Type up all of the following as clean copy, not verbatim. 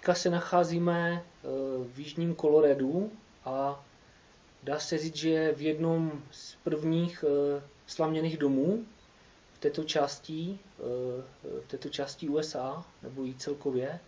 teďka se nacházíme v jižním Coloradu a dá se říct, že v jednom z prvních slaměných domů v této části USA, nebo i celkově.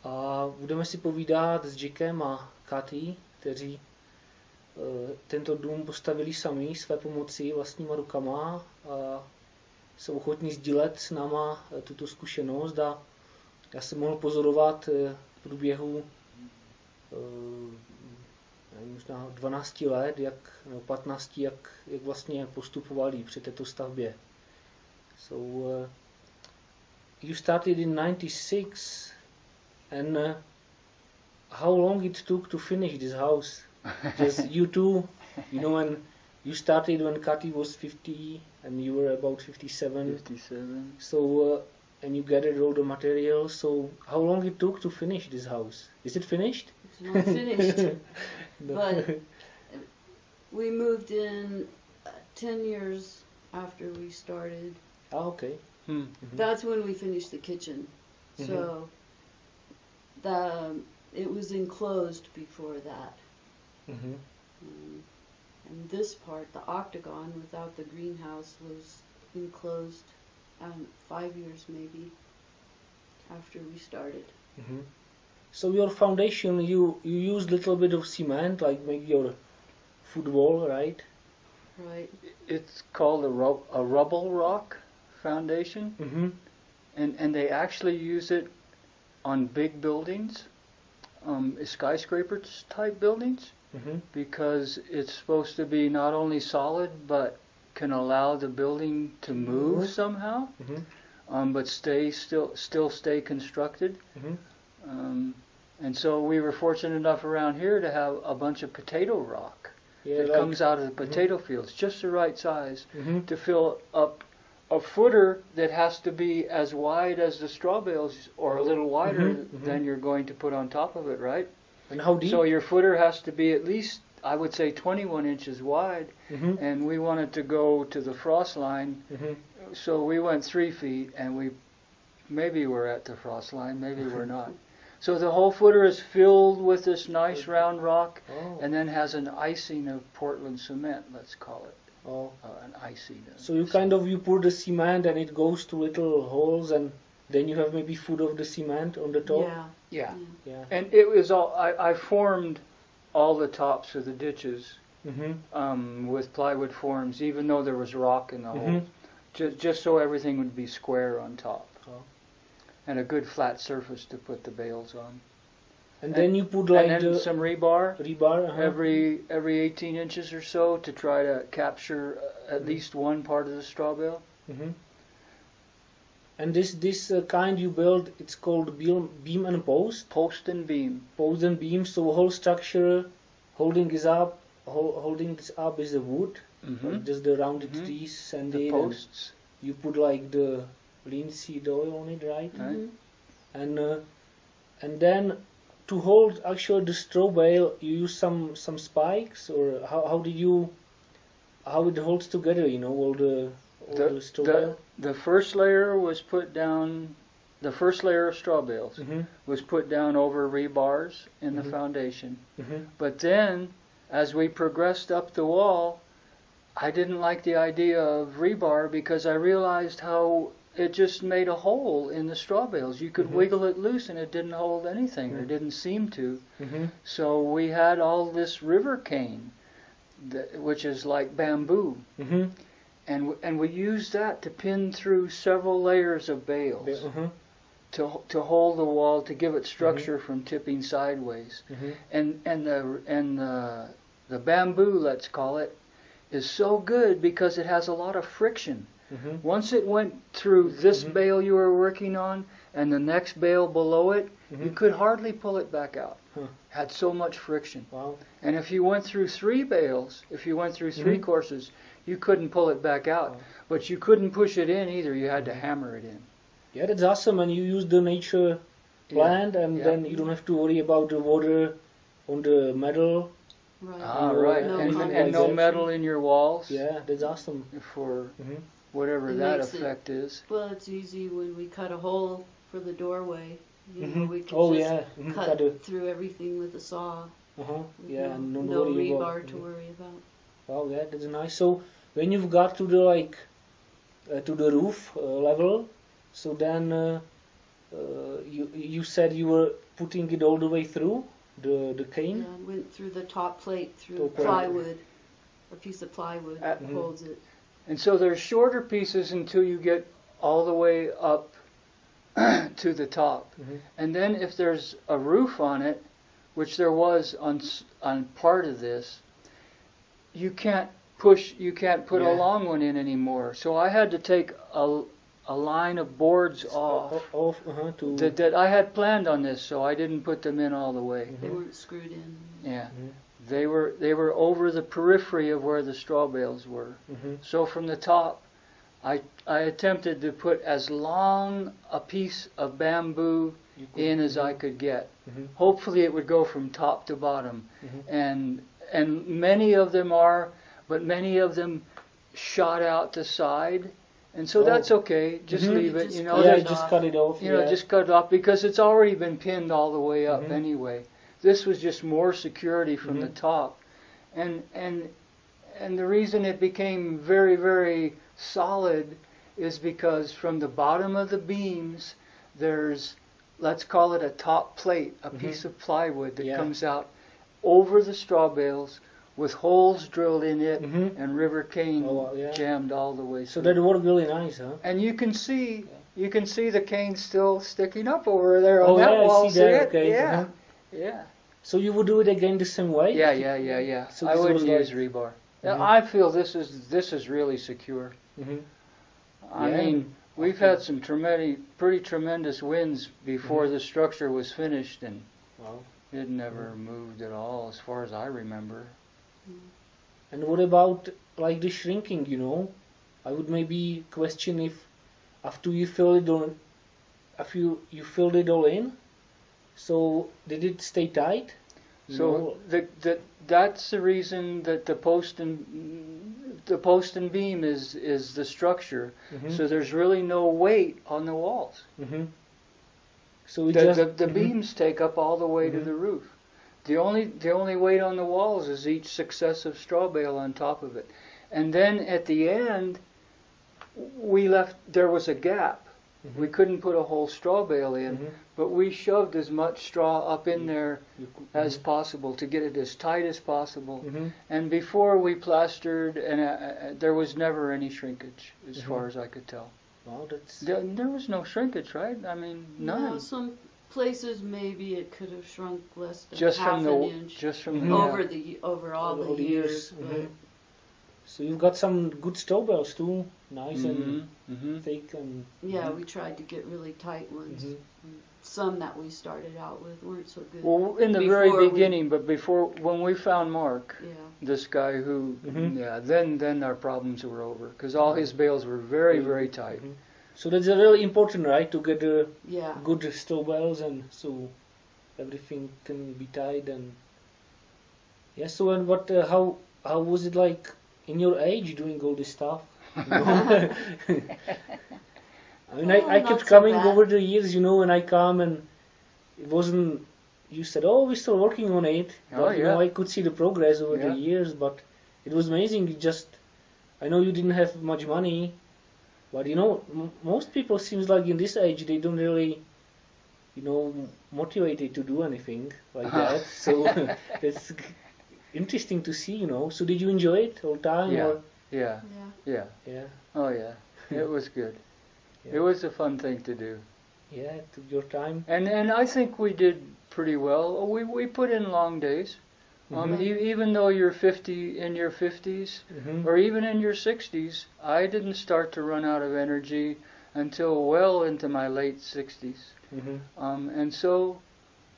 A budeme si povídat s Jackem a Kathy, kteří tento dům postavili sami své pomocí vlastníma rukama a jsou ochotní sdílet s náma tuto zkušenost. A já jsem mohl pozorovat v průběhu možná 12 let, nebo 15, jak vlastně postupovali při této stavbě. So, you started in 96, and how long it took to finish this house? Just you two, when you started when Kathy was 50 and you were about 57. 57. So, and you gathered all the materials. So, how long it took to finish this house? Is it finished? It's not finished, No. but we moved in 10 years after we started. Ah, okay. That's when we finished the kitchen. So it was enclosed before that. And this part, the octagon without the greenhouse, was enclosed 5 years maybe after we started. So your foundation, you used a little bit of cement, like make your foot wall, right? Right. It's called a rubble rock foundation, and they actually use it on big buildings, skyscrapers type buildings, because it's supposed to be not only solid but can allow the building to move somehow, but still stay constructed. And so we were fortunate enough around here to have a bunch of potato rock that comes out of the potato fields, just the right size to fill up a footer that has to be as wide as the straw bales, or a little wider than you're going to put on top of it, right? And how deep? So your footer has to be at least, I would say, 21 inches wide, and we wanted to go to the frost line, so we went 3 feet, and maybe we're at the frost line, maybe we're not. So the whole footer is filled with this nice round rock, and then has an icing of Portland cement, let's call it. An icing. So you pour the cement and it goes to little holes, and then you have maybe foot of the cement on the top? Yeah. And it was all, I formed all the tops of the ditches with plywood forms, even though there was rock in the hole, just so everything would be square on top. And a good flat surface to put the bales on. And then you put some rebar every 18 inches or so to try to capture at least one part of the straw bale. And this kind you build, it's called beam and post? Post and beam. Post and beam, so whole structure holding this up is the wood, just the rounded trees and the posts. And you put like the linseed oil on it, right? And then to hold actually the straw bale, you use some spikes, or how it holds together, all the straw bale? The first layer was put down. The first layer of straw bales was put down over rebars in the foundation. But then, as we progressed up the wall, I didn't like the idea of rebar because I realized how it just made a hole in the straw bales. You could wiggle it loose and it didn't hold anything, or didn't seem to. So we had all this river cane, which is like bamboo. And we used that to pin through several layers of bales to hold the wall, to give it structure from tipping sideways. And the bamboo, let's call it, is so good because it has a lot of friction. Once it went through this bale you were working on and the next bale below it, you could hardly pull it back out. Had so much friction. Wow. And if you went through 3 bales, if you went through 3 courses, you couldn't pull it back out. But you couldn't push it in either. You had to hammer it in. Yeah, that's awesome. And you use the nature plant, and then you don't have to worry about the water on the metal. Right. And no metal in your walls. Yeah, that's awesome. For whatever that effect is. Well, it's easy when we cut a hole for the doorway. You know, we could Oh just yeah. cut through everything with a saw. Yeah, No no worry rebar about. to worry about. Wow, yeah, that's nice. So when you've got to the to the roof level, so then you said you were putting it all the way through the cane. Yeah, went through the top plate through Top plate. plywood, a piece of plywood that holds it. And so there's shorter pieces until you get all the way up to the top. And then if there's a roof on it, which there was on part of this, you can't put a long one in anymore. So I had to take a line of boards off that I had planned on this, so I didn't put them in all the way. They weren't screwed in. Yeah. They were over the periphery of where the straw bales were. So from the top, I attempted to put as long a piece of bamboo in as I could get. Hopefully it would go from top to bottom. And many of them are, but many of them shot out the side. And so that's okay. Just leave it. Just cut it off. Just cut it off because it's already been pinned all the way up anyway. This was just more security from the top. And the reason it became very, very solid is because from the bottom of the beams there's, let's call it a top plate, a piece of plywood that comes out over the straw bales with holes drilled in it and river cane jammed all the way through. So that worked really nice, huh? And you can see the cane still sticking up over there on that wall. I see that. Okay. Yeah. Yeah. So you would do it again the same way? Yeah. So I wouldn't use rebar. I feel this is really secure. I mean, we've had some pretty tremendous winds before the structure was finished, and it never moved at all, as far as I remember. And what about like the shrinking? I would maybe question if after you filled it all in, so did it stay tight? So that's the reason that the post and beam is the structure. So there's really no weight on the walls. So the beams take up all the way to the roof. The only weight on the walls is each successive straw bale on top of it. And then at the end, there was a gap. We couldn't put a whole straw bale in, but we shoved as much straw up in there as possible to get it as tight as possible. And before we plastered, and there was never any shrinkage, as far as I could tell. Wow, there was no shrinkage, right? I mean, none. No, some places maybe it could have shrunk less than just half from an inch. Just from the over all the years. But so you've got some good straw bales too, nice and thick and. Yeah, we tried to get really tight ones. Some that we started out with weren't so good. Well, in the very beginning, but when we found Mark, this guy who, then our problems were over because all his bales were very, very tight. So that's really important, right, to get good straw bales, and so everything can be tight and. Yeah. So and what? How was it like in your age doing all this stuff? I mean, I kept coming over the years, when I come and it wasn't. You said, "Oh, we're still working on it." But, I could see the progress over the years, but it was amazing. I know you didn't have much money, but most people seems like in this age they don't really, motivated to do anything like that. So it's interesting to see, So did you enjoy it all the time? Yeah. Oh yeah, it was good. It was a fun thing to do. Yeah, it took your time. And I think we did pretty well. We put in long days. Even though you're in your 50s, or even in your 60s, I didn't start to run out of energy until well into my late 60s. And so,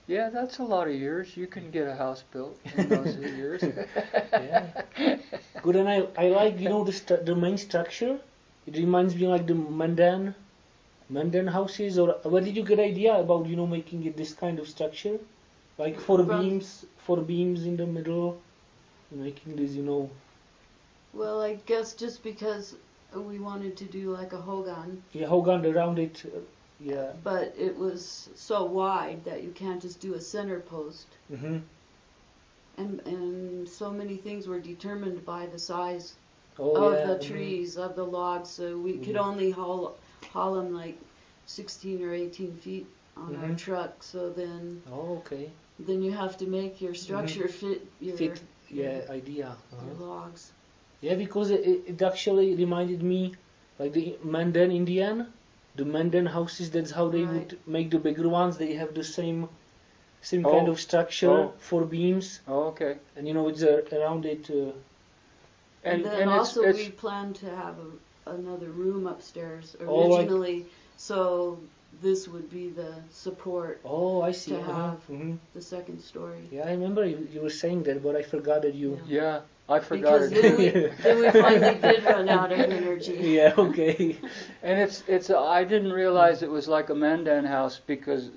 that's a lot of years. You can get a house built in those years. Good, and I like, the main structure. It reminds me like the Mandan houses, or where did you get idea about, making it this kind of structure? Like four beams in the middle, making this, Well, I guess just because we wanted to do like a hogan. Yeah, hogan around it. Yeah. But it was so wide that you can't just do a center post. Mm-hmm. And so many things were determined by the size Oh, of yeah. the trees, of the logs. So we could only haul them like 16 or 18 feet on our truck. So then Oh, okay. then you have to make your structure fit your Idea. your logs. Yeah, because it actually reminded me, like the Mandan Indian, the Mandan houses. That's how they would make the bigger ones. They have the same kind of structure, 4 beams. Oh, okay. And it's around it. And then also we planned to have another room upstairs originally, so this would be the support. Oh, I see. To have the second story. Yeah, I remember you were saying that, but I forgot that you. Yeah, I forgot because it. then we finally did run out of energy. Yeah, okay. And it's I didn't realize it was like a Mandan house because,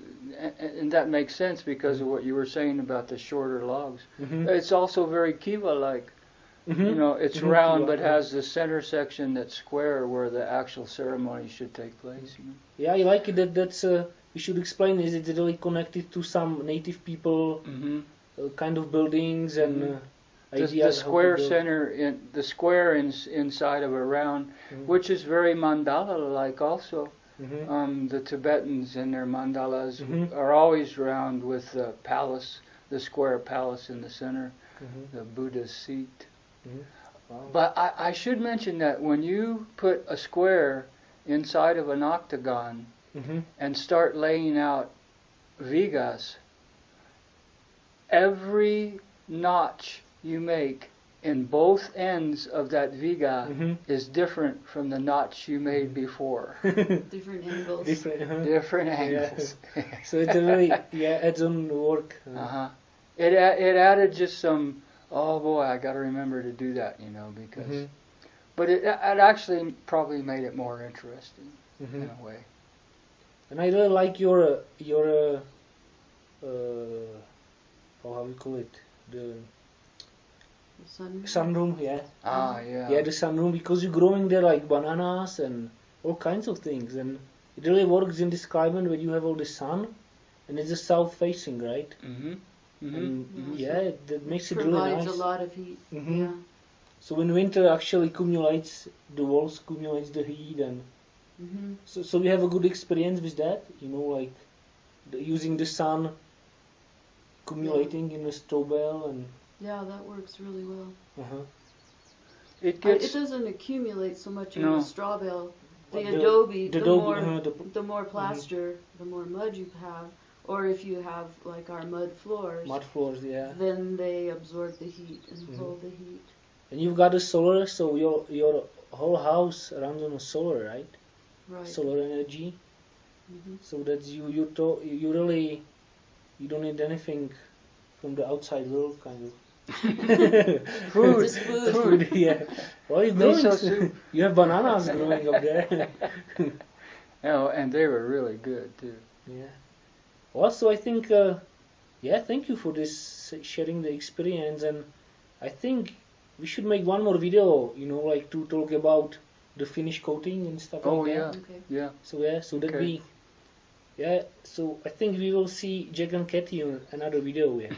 and that makes sense because of what you were saying about the shorter logs. It's also very Kiva-like. You know, it's round but has the center section that's square where the actual ceremony should take place. You know? Yeah, I like it. That's we should explain. Is it really connected to some native people kind of buildings and ideas? The square center, the square inside of a round, which is very mandala-like also. The Tibetans and their mandalas are always round with the palace, the square palace in the center, the Buddha's seat. Wow. But I should mention that when you put a square inside of an octagon and start laying out vigas, every notch you make in both ends of that viga is different from the notch you made before. Different angles. Different angles. Yeah. So it's a very adds on work. It added just some. Oh boy, I got to remember to do that, because. But it actually probably made it more interesting in a way. And I really like your how we call it, the sunroom, yeah. Yeah, the sunroom, because you're growing there like bananas and all kinds of things, and it really works in this climate when you have all the sun, and it's a south facing, right? Yeah, that makes it really nice. Provides a lot of heat. Yeah. So in winter actually the walls accumulates the heat, and so we have a good experience with that, like using the sun accumulating in the straw bale, and yeah, that works really well. It doesn't accumulate so much in the straw bale. The adobe, the more plaster, the more mud you have. Or if you have like our mud floors, yeah, then they absorb the heat and hold the heat. And you've got a solar, so your whole house runs on a solar, right? Right. Solar energy. So that's you don't need anything from the outside world, kind of. Food. Yeah. Well, you have bananas growing up there. And they were really good too. Yeah. Also, I think, thank you for this sharing the experience, and I think we should make one more video, like to talk about the finish coating and stuff like that. Okay. Yeah. So that'd be, so I think we will see Jack and Kathy in another video. Yeah.